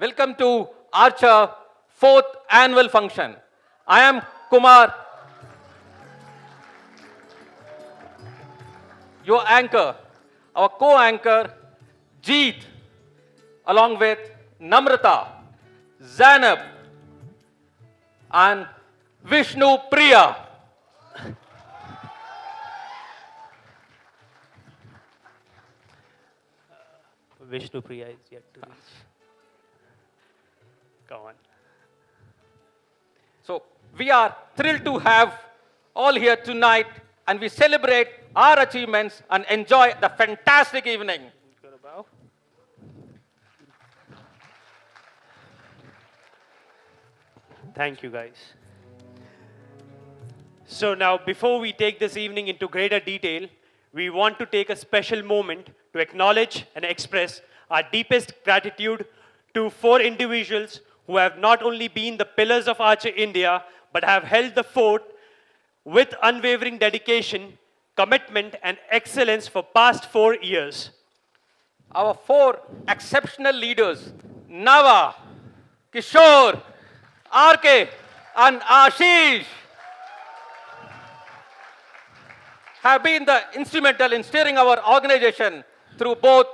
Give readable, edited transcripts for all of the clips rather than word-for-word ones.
Welcome to Archer 4th annual function. I am Kumar, your anchor, our co-anchor Jeet, along with Namrata, Zainab, and Vishnu Priya. Vishnu Priya is yet to reach. Go on. So we are thrilled to have all here tonight, and we celebrate our achievements and enjoy the fantastic evening. Gonna bow. Thank you, guys. So now, before we take this evening into greater detail, we want to take a special moment to acknowledge and express our deepest gratitude to 4 individuals who have not only been the pillars of Archer India, but have held the fort with unwavering dedication, commitment, and excellence for past 4 years. Our 4 exceptional leaders, Nava, Kishore, RK, and Ashish, have been instrumental in steering our organization through both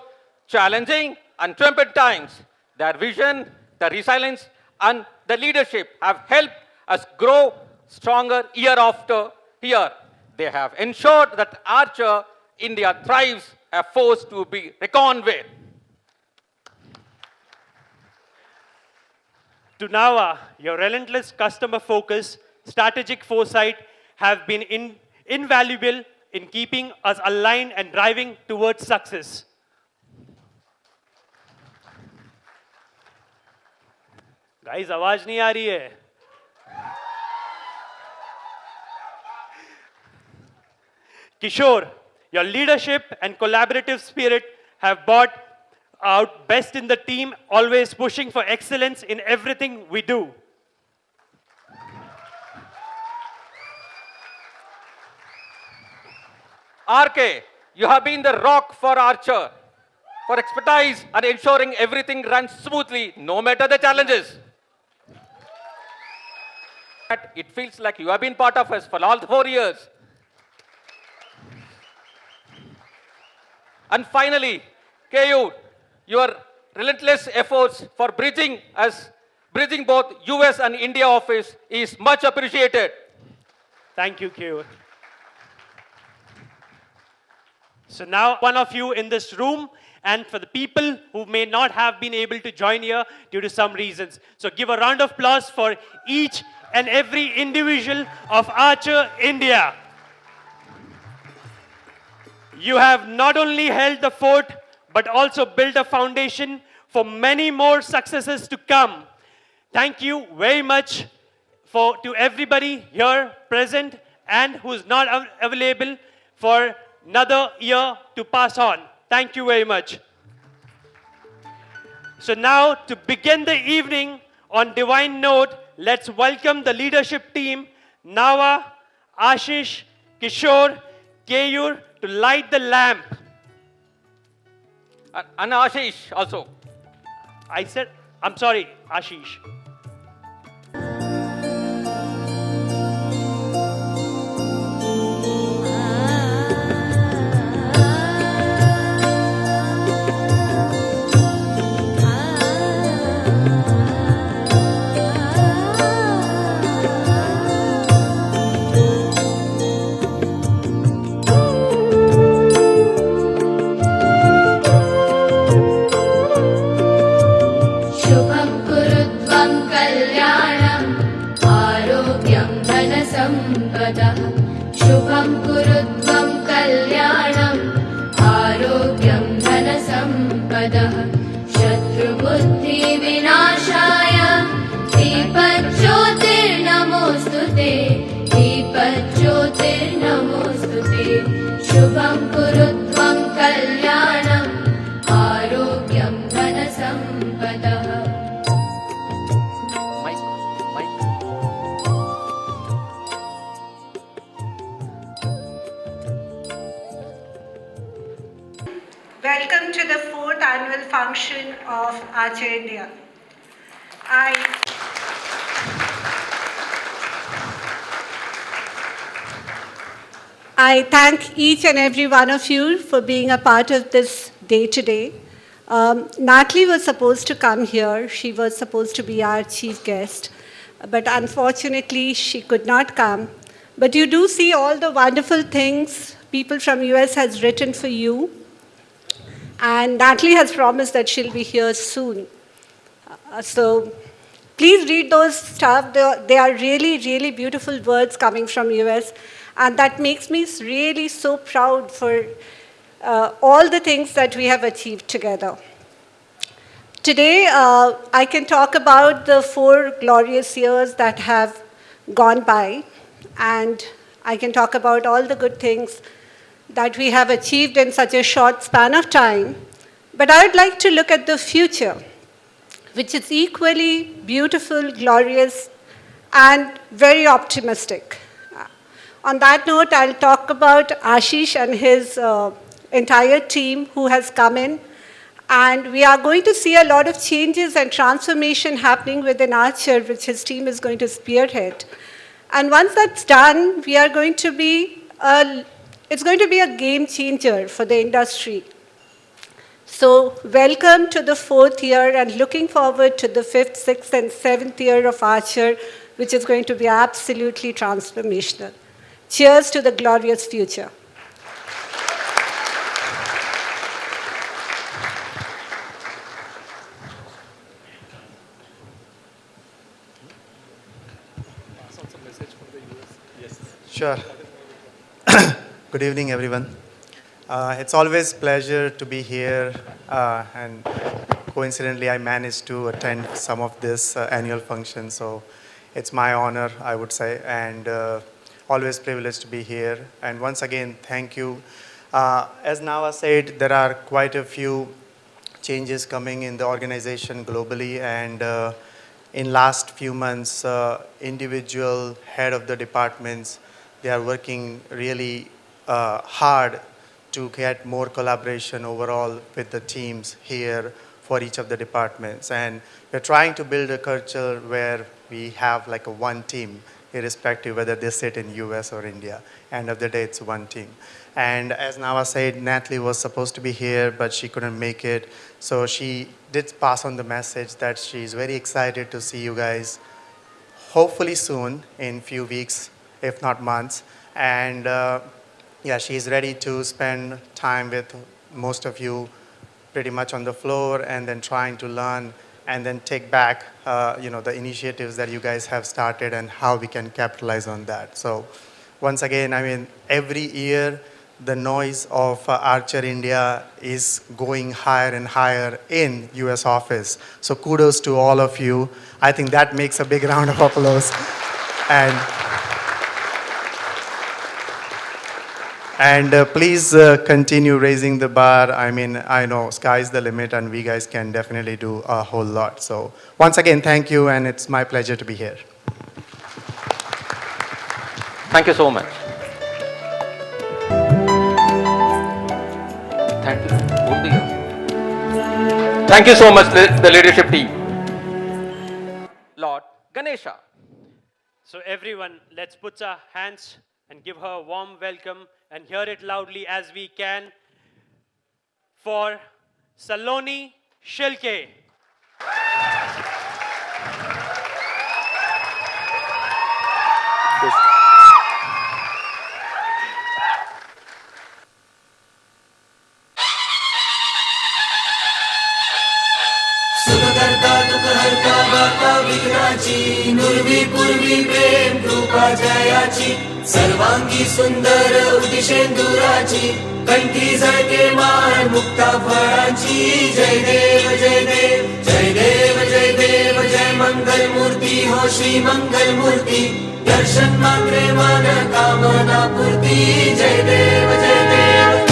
challenging and turbulent times. Their vision, the resilience, and the leadership have helped us grow stronger year after year. They have ensured that Archer India thrives, a force to be reckoned with. To Nava, your relentless customer focus, strategic foresight have been invaluable in keeping us aligned and driving towards success. Guys, आवाज नहीं आ रही है. Kishore, your leadership and collaborative spirit have brought out best in the team, always pushing for excellence in everything we do. RK, you have been the rock for Archer, for expertise and ensuring everything runs smoothly, no matter the challenges. It feels like you have been part of us for all 4 years. And finally, KU, your relentless efforts for bridging both US and India office is much appreciated. Thank you, Keyur. So now, one of you in this room, and for the people who may not have been able to join here due to some reasons. So give a round of applause for each and every individual of Archer India. You have not only held the fort, but also built a foundation for many more successes to come. Thank you very much to everybody here present and who's not available for another year to pass on. Thank you very much. So now, to begin the evening on divine note, let's welcome the leadership team, Nava, Ashish, Kishore, Keyur, to light the lamp. And Ashish also. I'm sorry, Ashish. शुभं कुरु त्वं कल्याणम् आरोग्यं धनसम्पदः शत्रुबुद्धिविनाशाय दीपज्योतिर्नमोऽस्तु ते दीपज्योतिर्नमोऽस्तु ते शुभं कुरु त्वं कल्याणम् आरोग्यं धनसम्पदः. Welcome to the 4th annual function of Archer India. I thank each and every one of you for being a part of this day today. Natalie was supposed to come here. She was supposed to be our chief guest, but unfortunately she could not come. But you do see all the wonderful things people from US has written for you. And Natalie has promised that she'll be here soon. So please read those stuff. They are really, really beautiful words coming from US. And that makes me really so proud for all the things that we have achieved together. Today, I can talk about the 4 glorious years that have gone by. And I can talk about all the good things that we have achieved in such a short span of time. But I would like to look at the future, which is equally beautiful, glorious, and very optimistic. On that note, I'll talk about Ashish and his entire team who has come in. And we are going to see a lot of changes and transformation happening within Archer, which his team is going to spearhead. And once that's done, we are going to be it's going to be a game changer for the industry. So welcome to the 4th year and looking forward to the 5th, 6th, and 7th year of Archer, which is going to be absolutely transformational. Cheers to the glorious future. Sure. Good evening, everyone. It's always a pleasure to be here, and coincidentally, I managed to attend some of this annual function, so it's my honor, I would say, and always privileged to be here. And once again, thank you. As Nava said, there are quite a few changes coming in the organization globally, and in last few months, individual head of the departments, they are working really hard to get more collaboration overall with the teams here for each of the departments. And we're trying to build a culture where we have like a one team, irrespective whether they sit in US or India. End of the day, it's one team. And as Nava said, Natalie was supposed to be here, but she couldn't make it. So she did pass on the message that she's very excited to see you guys, hopefully soon, in few weeks, if not months. And yeah, she's ready to spend time with most of you pretty much on the floor and then trying to learn and then take back the initiatives that you guys have started and how we can capitalize on that. So once again, I mean, every year the noise of Archer India is going higher and higher in US office. So kudos to all of you. I think that makes a big round of applause. And please continue raising the bar. I mean, I know sky's the limit and we guys can definitely do a whole lot. So once again, thank you, and it's my pleasure to be here. Thank you so much. Thank you. Thank you so much, the leadership team. Lord Ganesha. So everyone, let's put our hands and give her a warm welcome and hear it loudly as we can for Saloni Shilke. सुखकर्ता दुःखहर्ता वार्ता विघ्नाची नुर्वी पूर्वी प्रेम कृपा जयाची सर्वांगी सुंदर उदिशेंदुराची कंठी झळके माळ मुक्ता फळाची जय देव जय देव जय देव जय देव जय मंगल मूर्ती हो श्री मंगल मूर्ती दर्शन मात्रे मन कामना पूर्ती जय देव जय देव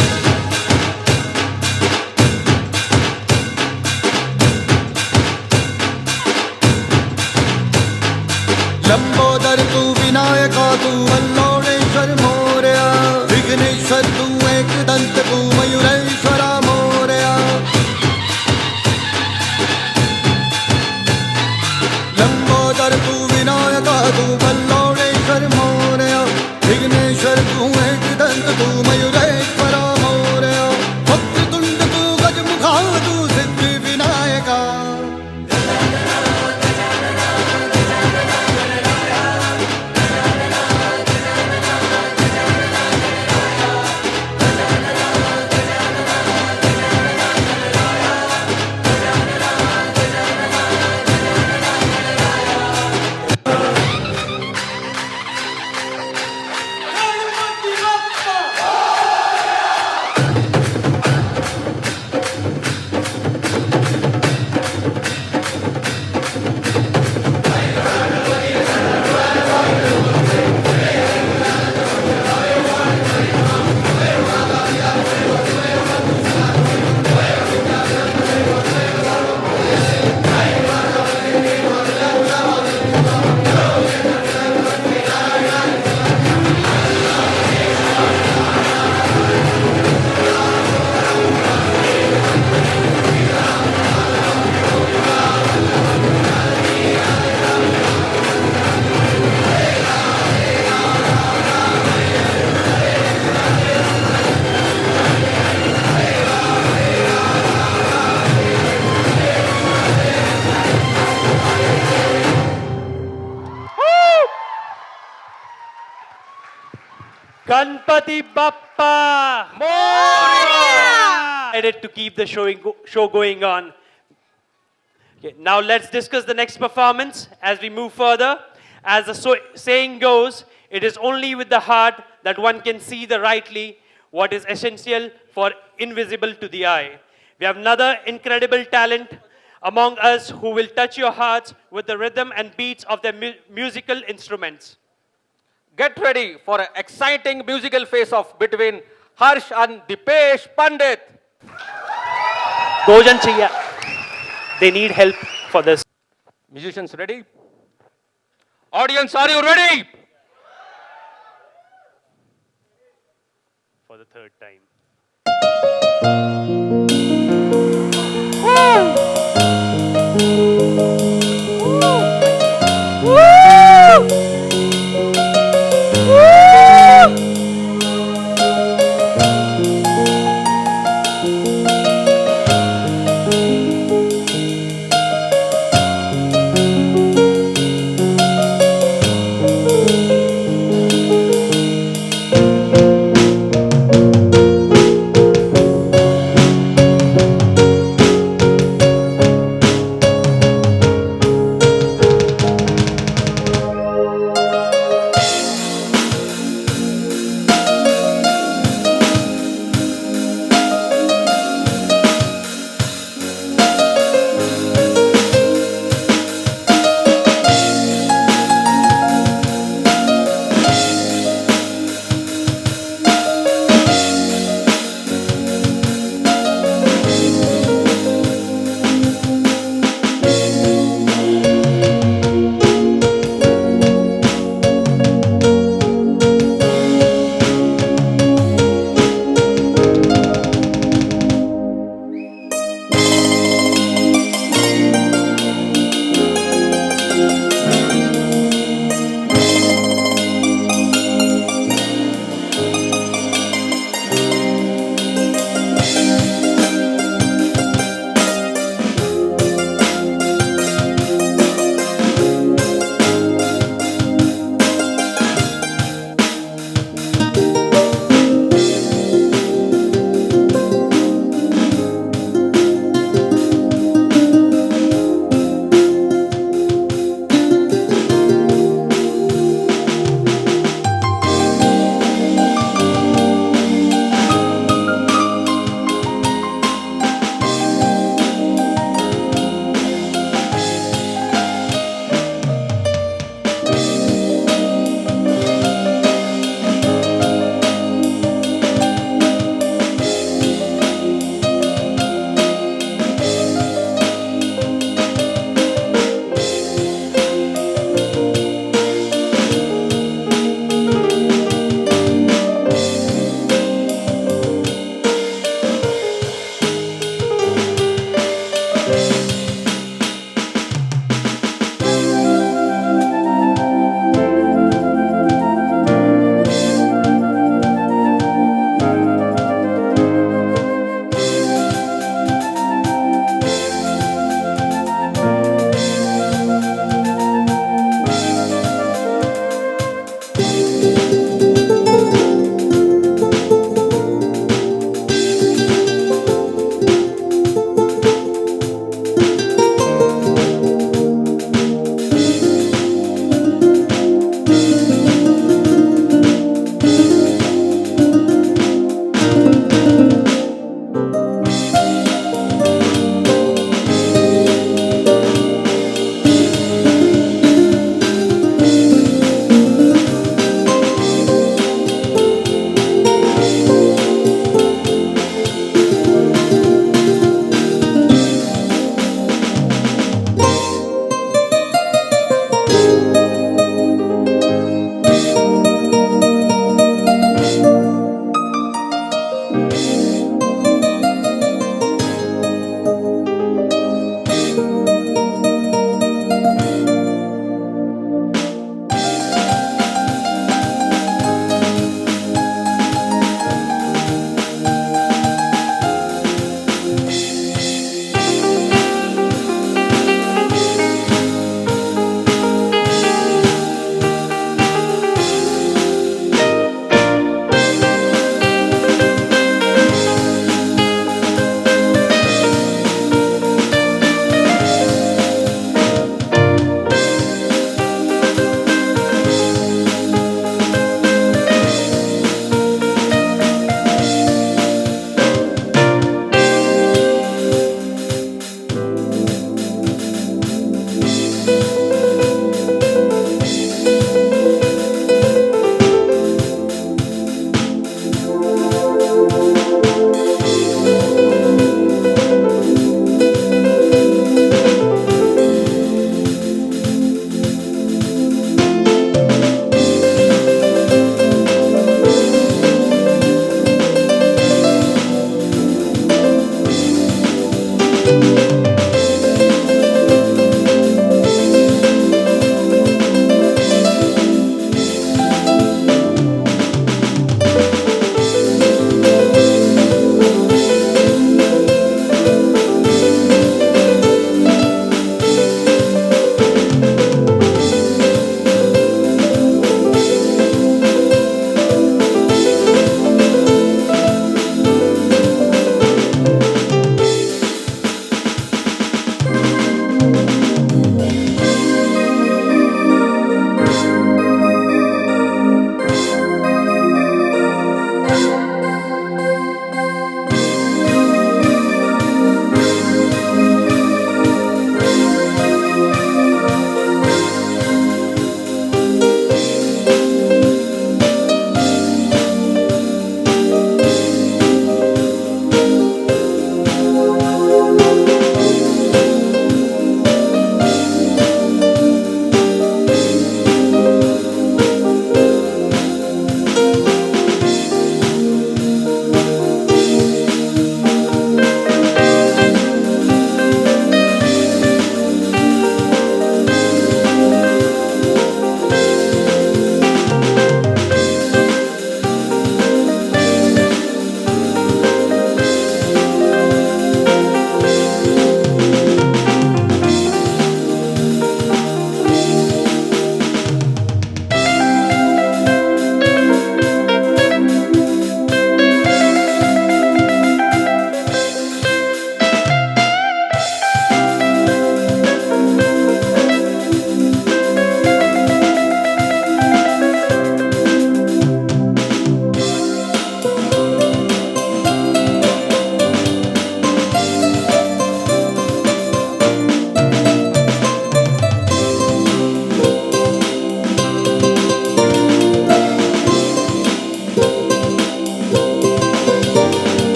लंबोदर तू विनायका तू वल्लोणेश्वर मोरया विघ्नेश्वर तू एक दंत तू मयूरेश्वरा मोरया लंबोदर तू विनायका तू बल्लोणेश्वर मोरया विघ्नेश्वर तू एकदंत तू मयूरेश्वरा मोरया वक्रतुंड तू गजमुखा तू सिद्धि Vinayaka Ganpati Bappa! Excited to keep the show going on. Okay, now let's discuss the next performance as we move further. As the saying goes, it is only with the heart that one can see the rightly what is essential for invisible to the eye. We have another incredible talent among us who will touch your hearts with the rhythm and beats of their musical instruments. Get ready for an exciting musical face-off between Harsh and Dipesh Pandit. Dojan Chaya. They need help for this. Musicians ready? Audience, are you ready? For the third time.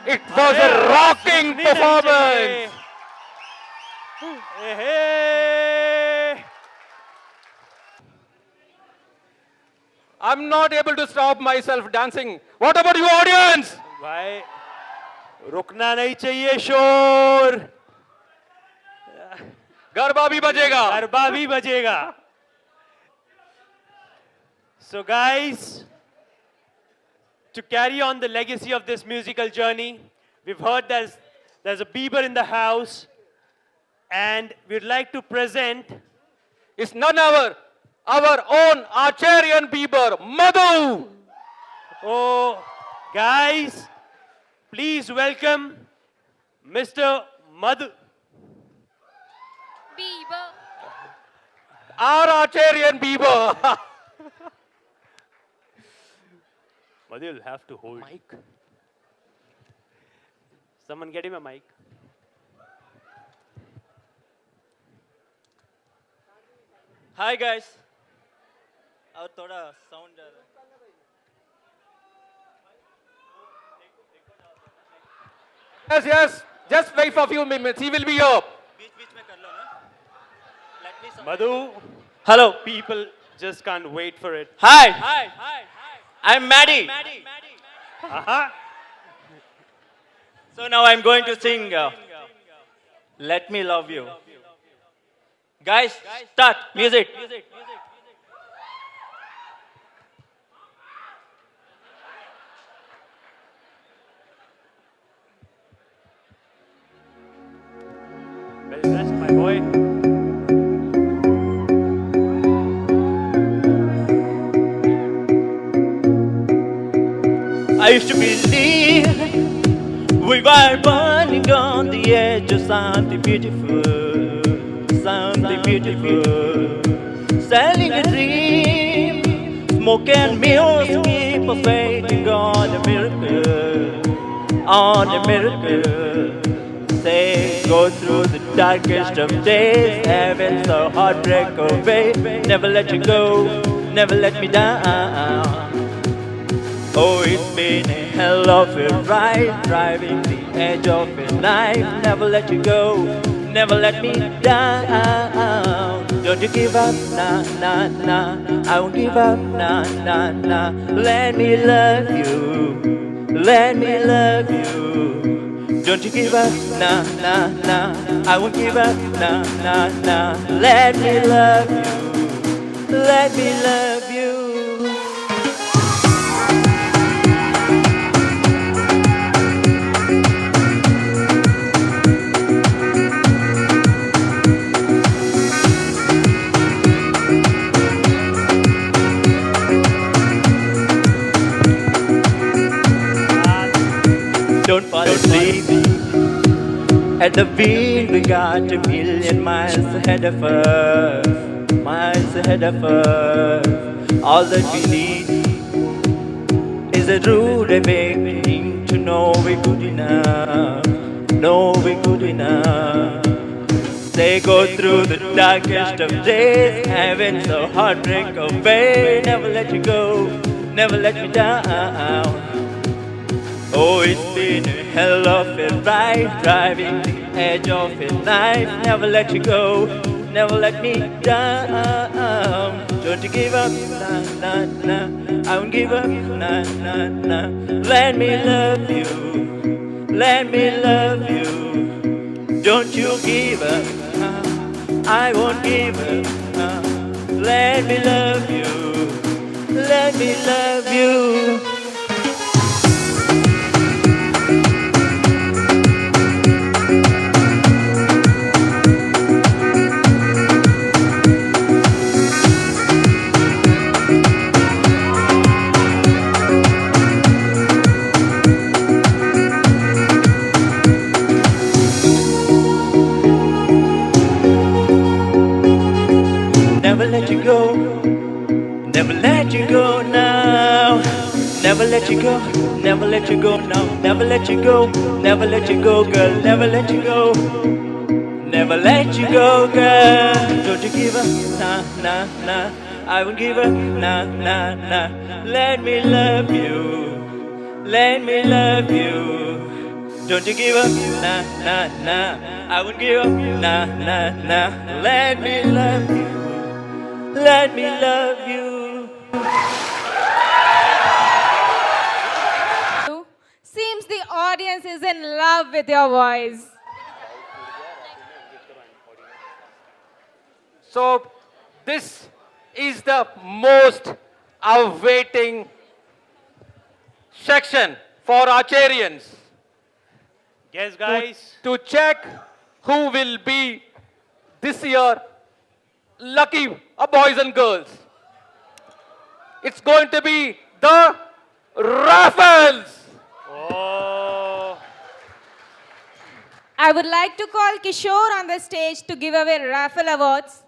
It was a rocking performance. Hey. I'm not able to stop myself dancing. What about you, audience? भाई रुकना नहीं चाहिए शोर गरबा भी बजेगा. गरबा भी बजेगा. So guys, to carry on the legacy of this musical journey, we've heard there's a Bieber in the house, and we'd like to present It's none other, our own Acharyan Bieber, Madhu. Oh, guys, please welcome Mr. Madhu. Our Acharyan Bieber. Madhu, you'll have to hold. Mic. Someone get him a mic. Hi guys. और थोड़ा sound Yes, yes. Just wait for a few minutes. He will be here. बीच बीच में कर लो ना. Let me Madhu, Hello. people just can't wait for it. Hi. I'm Maddie. Uh-huh. So now I'm going to sing Let Me Love You. Guys, start music. Well dressed, my boy. I used to believe we were burning on the edge of something beautiful, something beautiful. Selling a dream, smoke and mirrors keep us waiting on a miracle, on a miracle. Say, go through the darkest of days, heaven's a heartbreak away. Never let you go, never let me down. Oh, it's been a hell of a ride, driving the edge of a knife. Never let you go, never let me down. Don't you give up, nah, nah, nah. I won't give up, nah, nah, nah. Let me love you, let me love you. Don't you give up, nah, nah, nah. I won't give up, nah, nah, nah. Let me love you. let me love you. Don't fall asleep at the wheel. We got a million miles ahead of us, miles ahead of us. All that we need is a rude awakening to know we're good enough, know we're good enough. They go through the darkest of days, having so heartbreak away. Never let you go, never let me down. Oh, it's been a hell of a ride, driving the edge of a knife. Never let you go, never let me down. Don't you give up, nah, nah, nah. I won't give up, nah, nah, nah. Let me love you, let me love you. Don't you give up, I won't give up. Let me love you, let me love you. Never let you go, never let you go now. Never let you go, never let you go now. Never let you go, never let you go, girl. Never let you go, never let you go, girl. Don't you give up, nah, nah, nah. I won't give up, nah, nah, nah. Let me love you, let me love you. Don't you give up, nah, nah, nah. I won't give up, nah, nah, nah. Let me love you. Let me love you. Seems the audience is in love with your voice. So, this is the most awaiting section for Archarians. Yes, guys. To check who will be this year lucky boys and girls. It's going to be the raffles. Oh. I would like to call Kishore on the stage to give away raffle awards.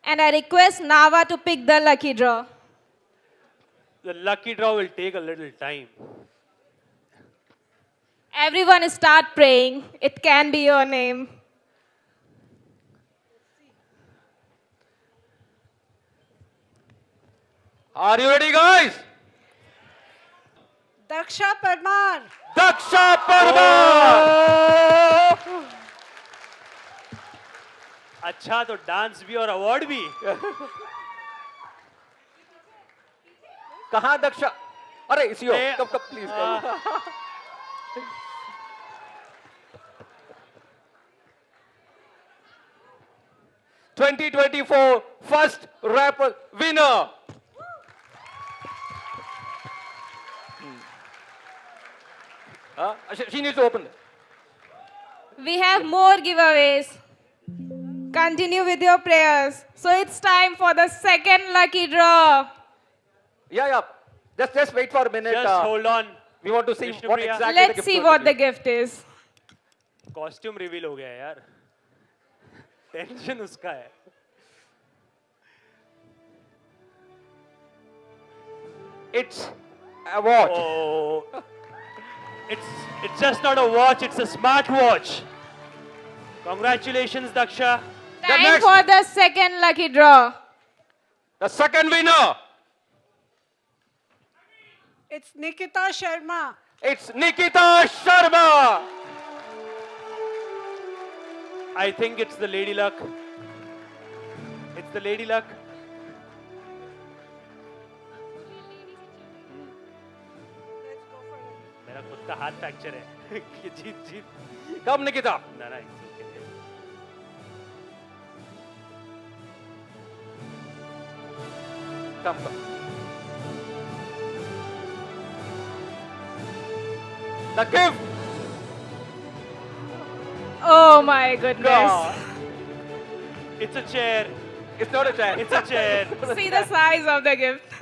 And I request Nava to pick the lucky draw. The lucky draw will take a little time. Everyone start praying. It can be your name. Are you ready, guys? Daksha Parmar. Daksha Parmar. अच्छा तो dance भी और award भी. कहाँ दक्षा? अरे इसी हो. कब please. 2024 first raffle winner. She needs to open it. We have more giveaways. Continue with your prayers. So it's time for the second lucky draw. Yeah. Just wait for a minute. Just hold on. We want to see Vishnu what Priya. exactly the Let's gift see will what be. the gift is. Costume reveal हो गया है यार. Tension उसका है. It's a watch. Oh. It's just not a watch, it's a smartwatch. Congratulations, Daksha. Time next- for the second lucky draw. The second winner. It's Nikita Sharma. It's Nikita Sharma. I think it's the Lady Luck. It's the Lady Luck. मेरा खुद का हाथ fracture है. जीत. Come, Nikita. No, it's okay. Come. The gift. Oh my goodness. God. It's a chair. It's not a chair. It's a chair. See the size of the gift.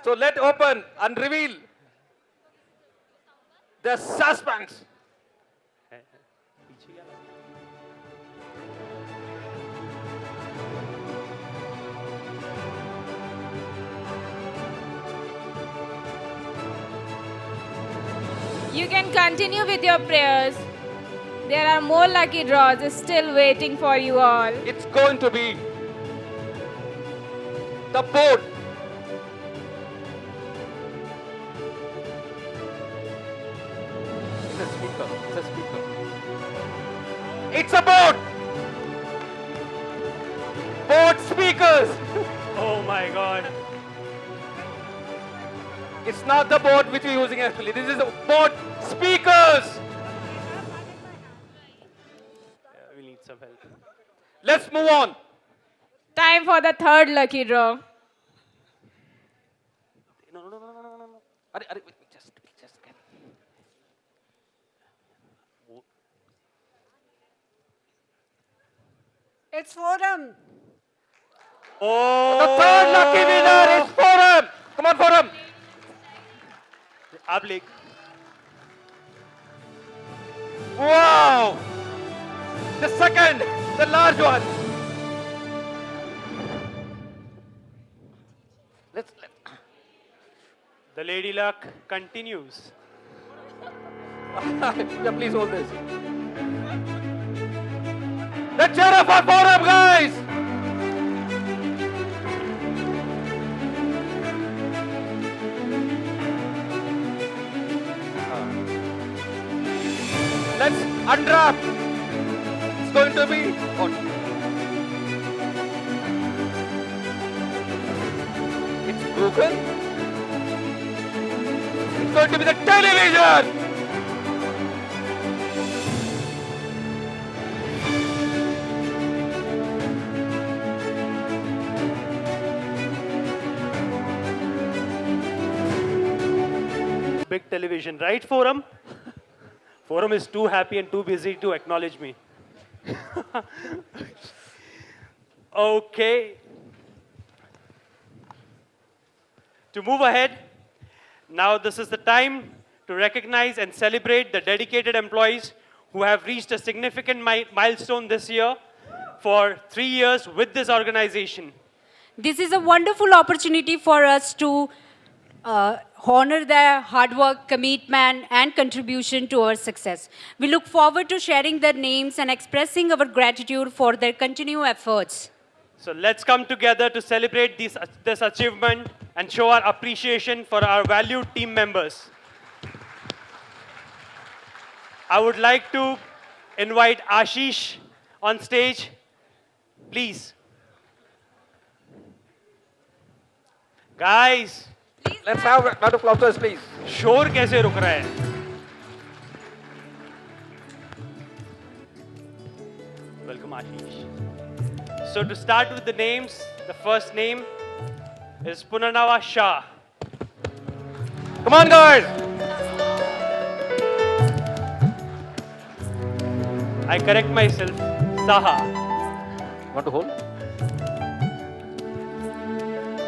So let open and reveal the suspense. You can continue with your prayers. There are more lucky draws still waiting for you all. It's going to be the boat. It's a speaker. It's a speaker. It's a boat. Boat speakers. Oh my God. It's not the boat which we're using actually. This is the boat speakers. We need some help. Let's move on. Time for the third lucky draw. No. Wait, just get. It's Forum. Oh. The third lucky winner is Forum. Come on, Forum. आप lake. Wow! The second, the large one. Let's. The lady luck continues. Yeah, please hold this. Let's cheer up for Forum, guys. Let's unwrap. It's going to be what? It's broken. It's going to be the television. Big television, right, Forum? Forum is too happy and too busy to acknowledge me. Okay. To move ahead, now this is the time to recognize and celebrate the dedicated employees who have reached a significant milestone this year for 3 years with this organization. This is a wonderful opportunity for us to honor their hard work, commitment, and contribution to our success. We look forward to sharing their names and expressing our gratitude for their continued efforts. So let's come together to celebrate this achievement and show our appreciation for our valued team members. I would like to invite Ashish on stage. Please. Guys, Let's have a round of applause, please. शोर कैसे रुक रहा है? Welcome, Ashish. So to start with the names, the first name is Punarnava Shah. Come on, guys. I correct myself, Saha. Want to hold?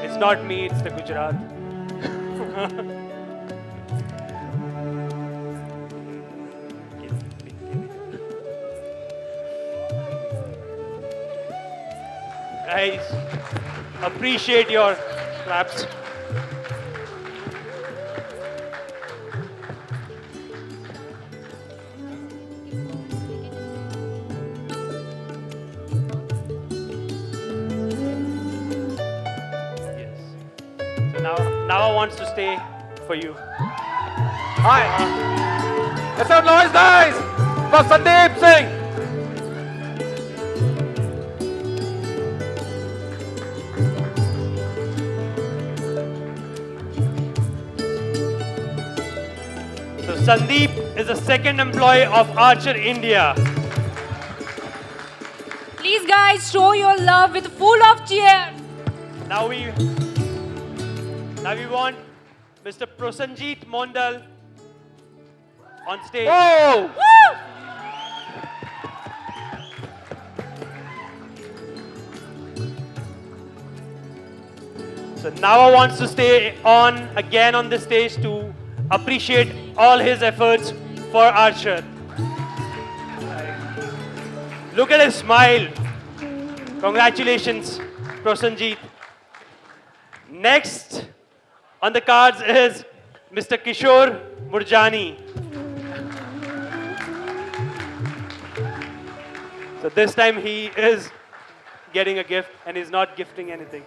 It's not me, it's the Gujarat. Guys, appreciate your claps. Yes. So now I want to stay for you. Hi. Let's have noise, guys, for Sandeep Singh. Sandeep is the second employee of Archer India. Please, guys, show your love with full of cheers. Now we want Mr. Prosenjit Mondal on stage. Oh! So Nava wants to stay on again on the stage to appreciate all his efforts for Archer. Look at his smile. Congratulations, Prosenjit. Next on the cards is Mr. Kishore Murjani. So this time he is getting a gift and he's not gifting anything.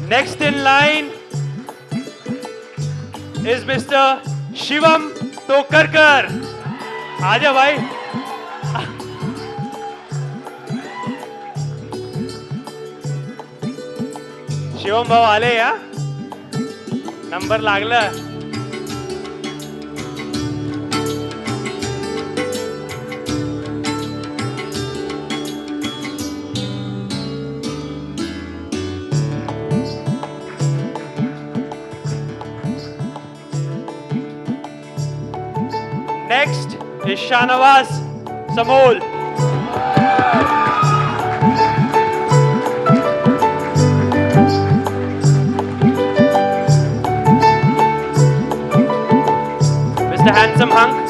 Next in line is Mr. Shivam Tokarkar. आजा भाई. शिवम भाऊ आले या number लागला. Next is Shanawaz Samol. Mr. Handsome Hunk.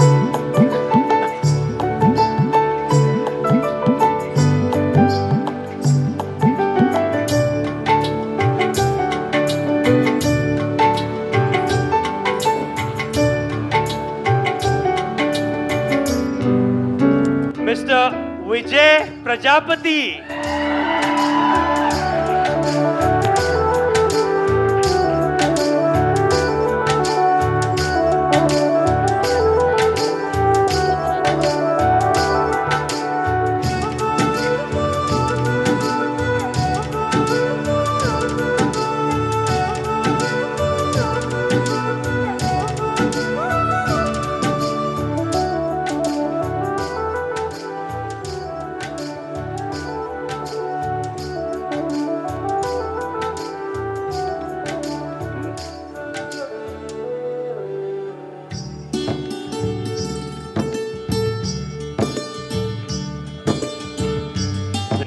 Mr. Vijay Prajapati.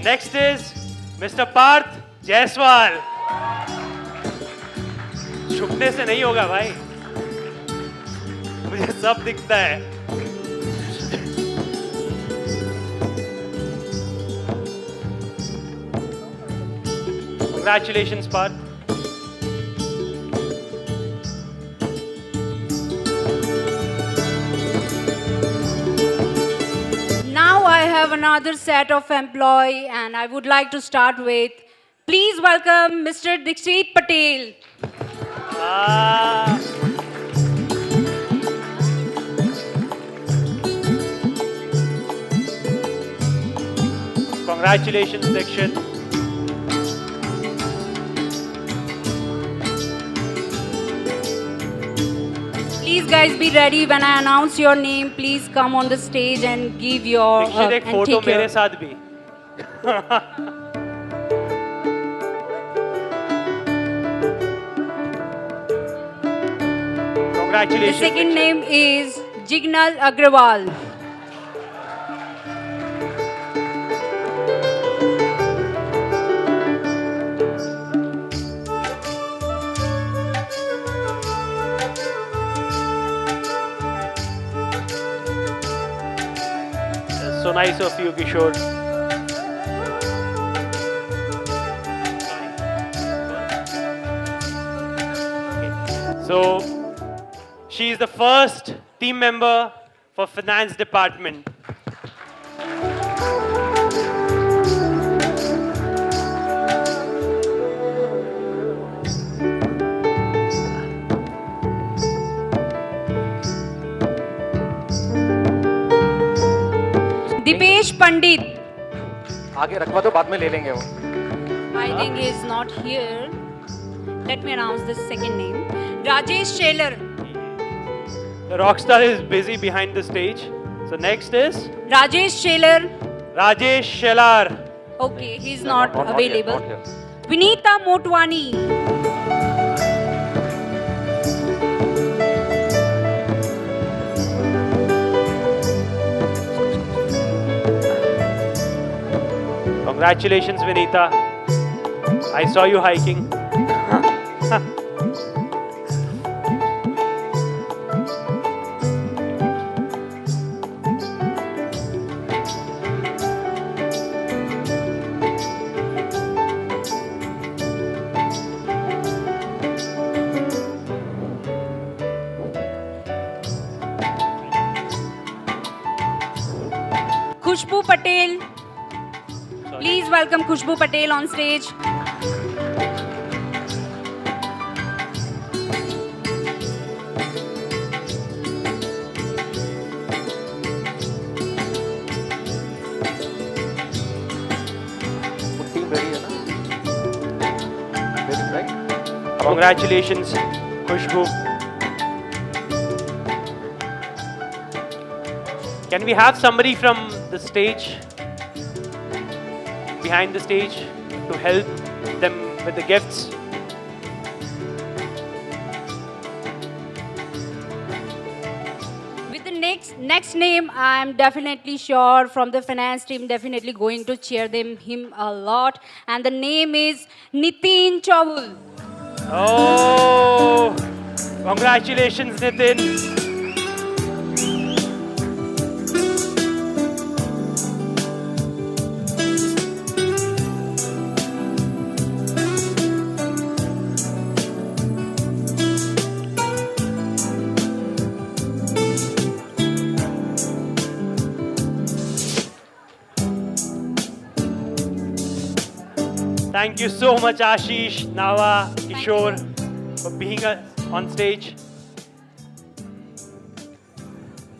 Next is Mr. Parth Jaiswal. छुपने से नहीं होगा भाई, मुझे सब दिखता है. Congratulations, Parth. Now I have another set of employee and I would like to start with, please welcome Mr. Dikshit Patel. Congratulations, Dikshit. Please guys be ready when I announce your name. Please come on the stage and give your Dixit एक and photo take your- मेरे साथ भी. The Congratulations. second Dikshit. name is Jignal Agrawal. That's so nice of you, Kishore. So, she is the first team member for finance department. Dipesh Pandit. आगे रखवा दो, बाद में ले लेंगे वो. I think he is not here. Let me announce the second name. Rajesh Shaler. The rockstar is busy behind the stage. So next is Rajesh Shaler. Rajesh Shelar. Okay, he is not Not here, available. not here. Vinita Motwani. Congratulations, Vinita. I saw you hiking. Khushbu Patel. Please welcome Khushbu Patel on stage. Team ready है ना? Ready, right? Congratulations, Khushbu. Can we have somebody from the stage, behind the stage, to help them with the gifts? With the next name, I am definitely sure from the finance team definitely going to cheer him a lot, and the name is Nitin Chawul. Oh, congratulations, Nitin. Thank you so much, Ashish, Nawa, Kishore, for being on stage.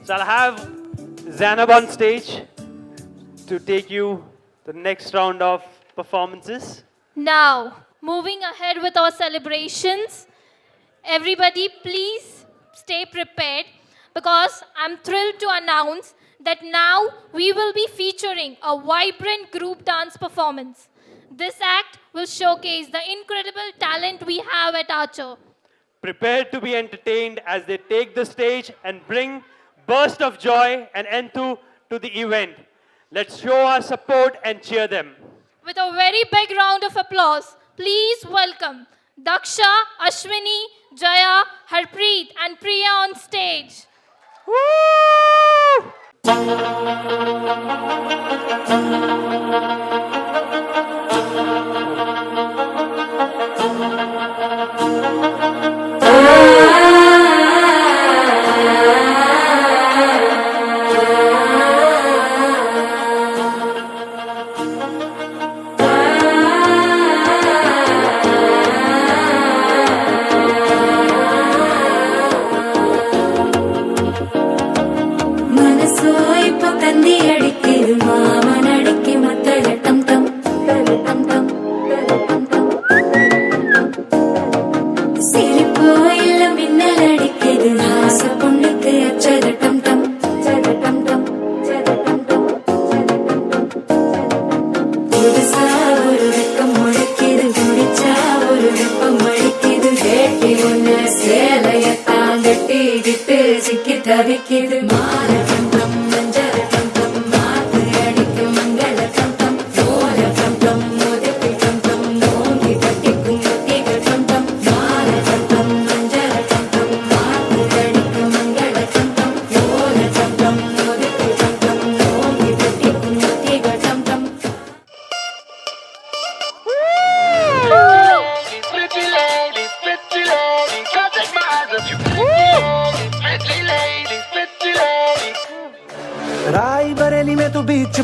So I'll have Zainab on stage to take you to the next round of performances. Now, moving ahead with our celebrations, everybody please stay prepared because I'm thrilled to announce that now we will be featuring a vibrant group dance performance. This act will showcase the incredible talent we have at Archer. Prepare to be entertained as they take the stage and bring burst of joy and enthu to the event. Let's show our support and cheer them. With a very big round of applause, please welcome Daksha, Ashwini, Jaya, Harpreet and Priya on stage. Woo!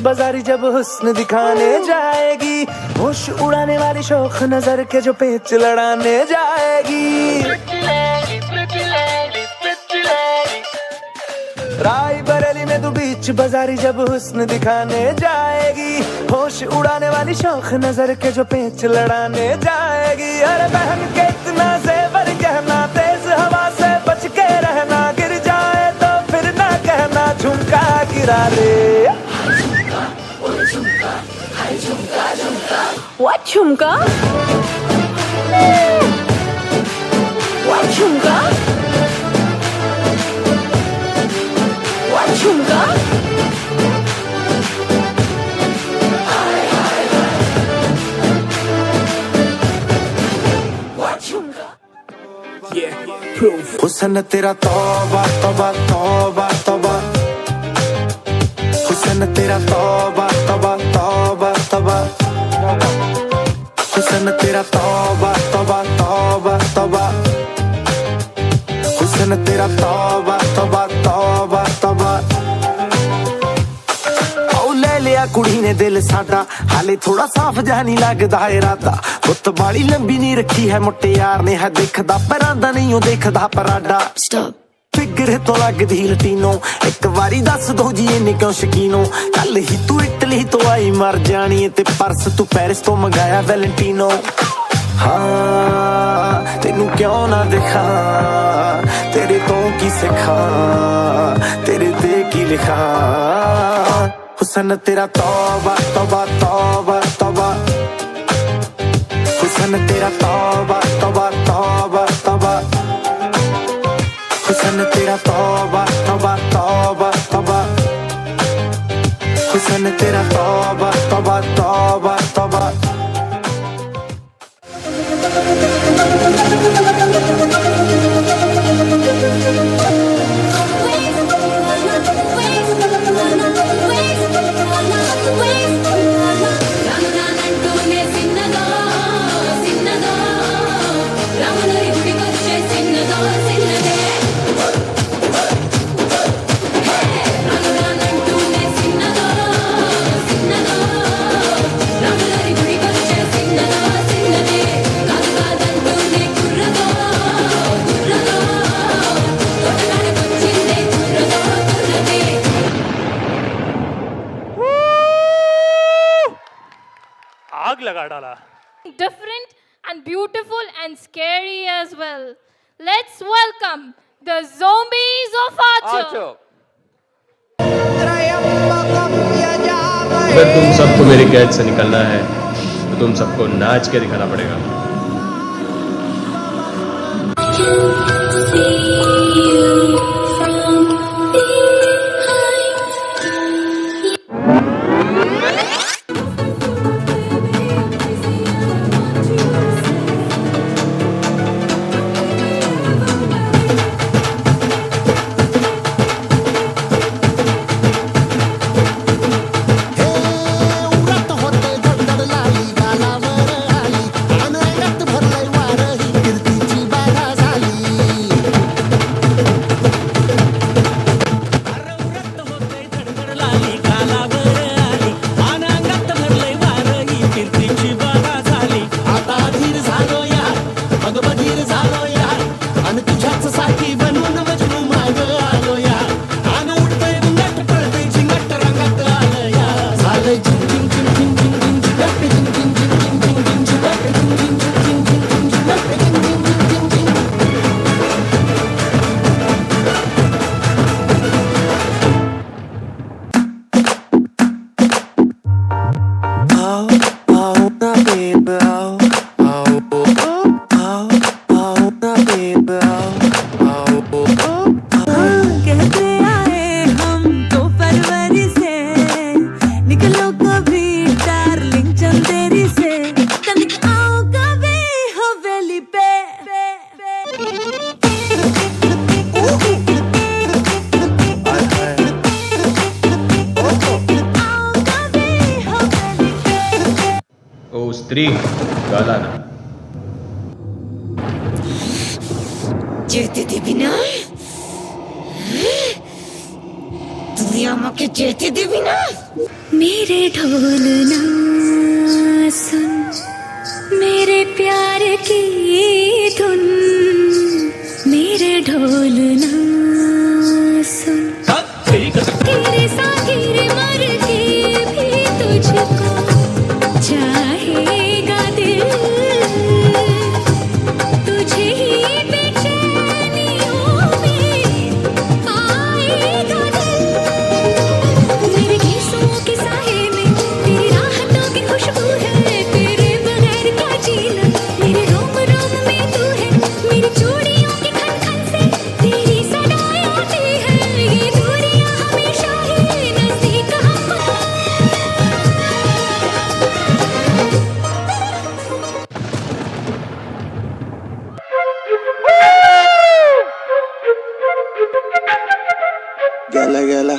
बाजारी जब हुस्न दिखाने जाएगी, होश उड़ाने वाली शौक नजर के जो पेच लड़ाने जाएगी। राय बरेली में तू बीच बीच बाजारी जब हुस्न दिखाने जाएगी, होश उड़ाने वाली शौक नजर के जो पेच लड़ाने जाएगी। अरे बहन के इतना जेवर कहना, तेज हवा से बच के रहना, गिर जाए तो फिर ना कहना झुमका गिरा रे। What झुमका? What झुमका? What झुमका? हुस्न तेरा तौबा तौबा तौबा तौबा, हुस्न तेरा तौबा तौबा तौबा तौबा, हुस्न तेरा तौबा तौबा तौबा तौबा, हुस्न तेरा तौबा तौबा तौबा तौबा। ले लिया कुड़ी ने दिल साडा, हाले थोड़ा साफ जा नहीं लगदा इरादा। बुत बाली लंबी नहीं रखी है मुट्टे यार ने, है देखदा परांदा नहीं ओ देखदा पराडा। फिगर तो लगदी लटीनो, एक बारी दस दो जी इन्ने क्यों शकीनो। कल ही तू इटली तो आई मर जानी, ते परस तू पेरिस तो मंगाया वैलेंटिनो। हाँ तेनू क्यों ना दिखा, तेरे तो की सिखा, तेरे ते की लिखा। हुस्न तेरा तौबा तौबा तौबा तौबा, हुस्न तेरा तौबा तौबा तौबा तौबा, हुस्न तेरा तौबा तौबा तौबा तौबा, हुस्न तेरा तौबा तौबा तौबा तौबा। आग लगा डाला। Different and beautiful and scary as well. Let's welcome the zombies of Archer. अगर तुम सबको मेरी कैद से निकलना है तो तुम सबको नाच के दिखाना पड़ेगा। स्त्री गाला ना जेते दे बिना दुनिया में के जेते दे बिना मेरे ढोल ना सुन मेरे प्यार की धुन मेरे ढोल ना सुन तेरे साथ गेला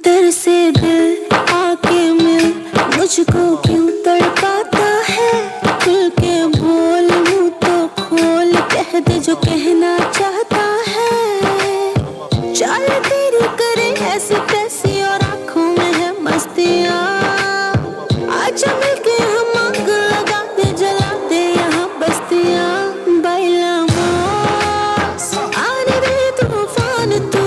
तेरे से दिल आके मिल मुझको क्यों तड़पाता है खुल के बोल मुँह तो खोल कह दे जो कहना चाहता है चाल तेरी करे ऐसी तैसी और आँखों में है मस्तियाँ आजा मिलके हम आग लगा दे जला दे यहाँ बस्तियाँ बाइलामास आने दे तूफान तू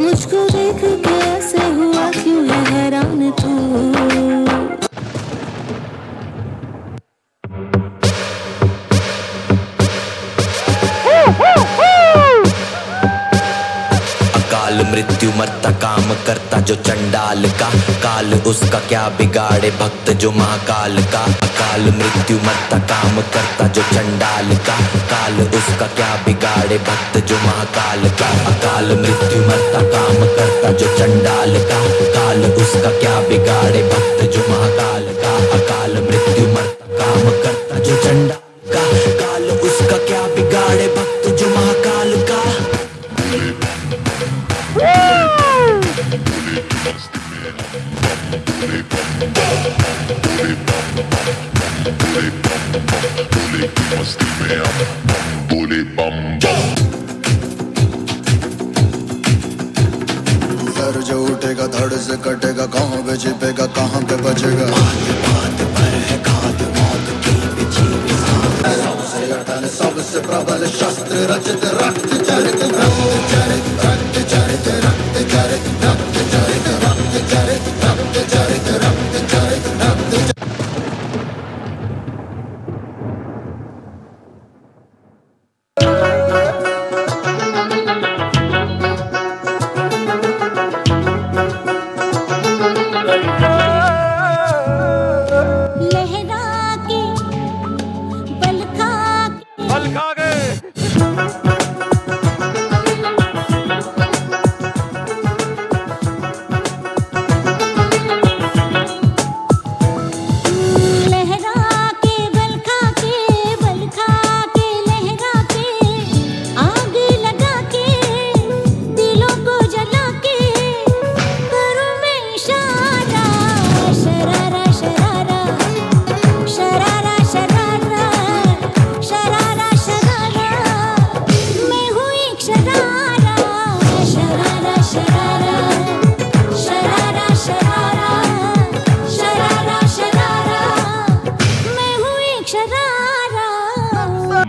मुझको देख के ऐसे हुआ क्यों है हैरान तू अकाल मृत्यु मरता काम करता जो चंडाल का काल उसका क्या बिगाड़े भक्त जो महाकाल का अकाल मृत्यु मरता काम करता जो चंडाल का काल उसका क्या बिगाड़े भक्त जो महाकाल का अकाल मृत्यु मरता काम करता जो चंडाल का काल उसका क्या बिगाड़े भक्त जो महाकाल का अकाल मृत्यु मरता काम करता जो चंडाल का काल उसका क्या बिगाड़े भक्त जो महाकाल का सर जो उठेगा धड़ से कटेगा कहाँ पे छिपेगा कहाँ पे बचेगा सबसे अटल सबसे प्रबल शस्त्र रचित रक्त चरित रक्त चरित रक्त चरित रक्त चरित रक्त चरित रक्त चरित रक्त चरित रक्त चरित रक्त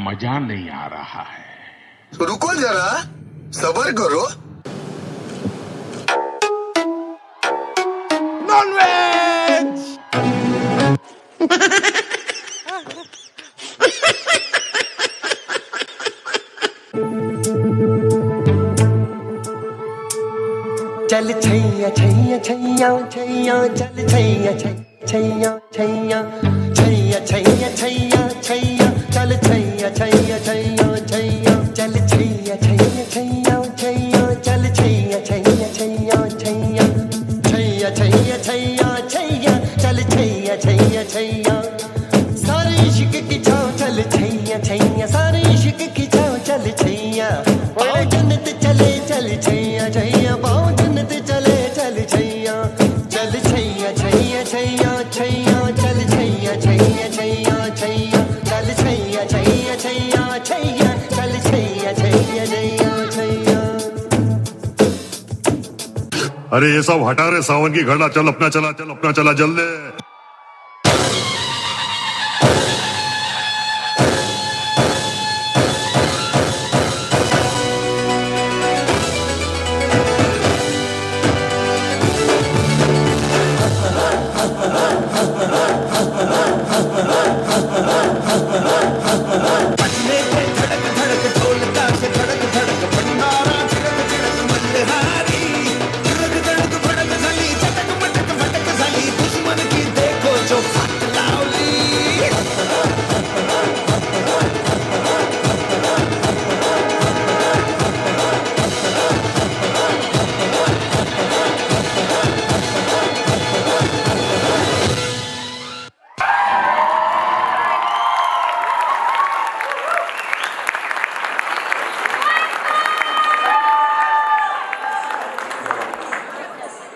मजा नहीं आ रहा है तो रुको जरा सब्र करो नॉनवेज चल छैया छैया छैया छैया चल छैया छैया छैया छैया छैया छैया छैया चल छैया छैया छैया छैया चल छैया छैया छैया छैया चल छैया छैया छैया छैया छैया छैया छैया छैया चल छैया छैया छैया सारे इश्क की छाँव चल छैया छैया सारे इश्क की छाँव चल छैया पाँव जन्नत चले चल छैया छैया पाँव जन्नत चले चल छैया चल छैया छैया छैया छैया चल छैया छैया छैया छैया चल छैया छैया छैया छैया चल छैया छैया छैया छैया अरे ये सब हटा रे सावन की घड़ा चल अपना चला जल्दी ha ha ha ha ha ha ha ha